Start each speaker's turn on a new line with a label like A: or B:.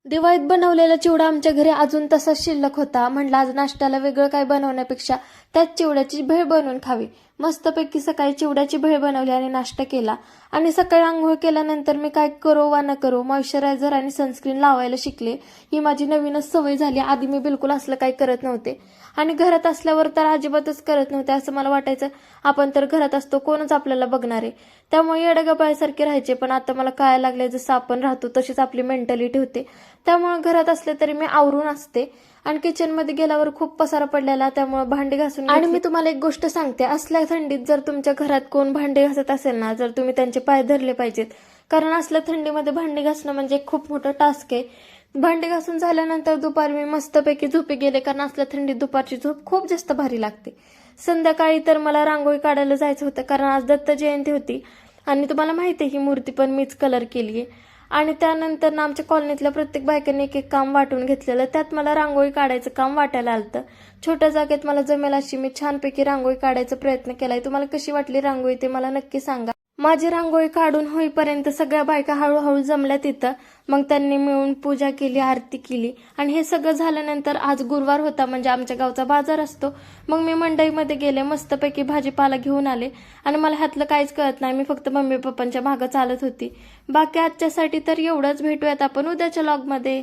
A: दिवाळीत बनवलेला चिवडा आमच्या घरी अजून तसाच शिल्लक होता. म्हटलं आज नाश्त्याला वेगळं काय बनवण्यापेक्षा त्याच चिवड्याची भेळ बनवून खावी. मस्तपैकी सकाळी चिवड्याची भेळ बनवली आणि नाश्ता केला. आणि सकाळी आंघोळ केल्यानंतर मी काय करो वा न करो मॉइश्चरायझर आणि सनस्क्रीन लावायला शिकले. ही माझी नवीनच सवय झाली. आधी मी बिलकुल असलं काही करत नव्हते आणि घरात असल्यावर तर अजिबातच करत नव्हते. असं मला वाटायचं आपण तर घरात असतो, कोणच आपल्याला बघणार आहे. त्यामुळे येडगबाळसारखे राहायचे. पण आता मला कळायला लागले जसं आपण राहतो तशीच आपली मेंटॅलिटी होते. त्यामुळे घरात असले तरी मी आवरून असते. आणि किचनमध्ये गेल्यावर खूप पसारा पडलेला, त्यामुळे भांडी घासून आणि मी तुम्हाला एक गोष्ट सांगते, असल्या थंडीत जर तुमच्या घरात कोण भांडे घासत असेल ना, जर तुम्ही त्यांचे पाय धरले पाहिजेत. कारण असल्या थंडीमध्ये भांडी घासणं म्हणजे खूप मोठं टास्क आहे. भांडी घासून झाल्यानंतर दुपारी मी मस्तपैकी झोपी गेले. कारण असल्या थंडीत दुपारची झोप खूप जास्त भारी लागते. संध्याकाळी तर मला रांगोळी काढायला जायचं होतं, कारण आज दत्त जयंती होती आणि तुम्हाला माहिती आहे ही मूर्ती पण मीच कलर केली आहे. आणि त्यानंतर ना आमच्या कॉलनीतल्या प्रत्येक बायकांनी एक एक काम वाटून घेतलेलं. त्यात मला रांगोळी काढायचं काम वाटायला आलं. छोट्या जागेत मला जमेल अशी मी छानपैकी रांगोळी काढायचा प्रयत्न केलाय. तुम्हाला कशी वाटली रांगोळी ते मला नक्की सांगा. माझी रांगोळी काढून होईपर्यंत सगळ्या बायका हळूहळू जमल्या तिथं. मग त्यांनी मिळून पूजा केली, आरती केली. आणि हे सगळं झाल्यानंतर आज गुरुवार होता, म्हणजे आमच्या गावचा बाजार असतो. मग मी मंडईमध्ये गेले, मस्तपैकी भाजीपाला घेऊन आले. आणि मला ह्यातलं काहीच कळत नाही, मी फक्त मम्मी पप्पांच्या मागं चालत होती. बाकी आजच्यासाठी तर एवढंच. भेटूयात आपण उद्याच्या व्लॉगमध्ये.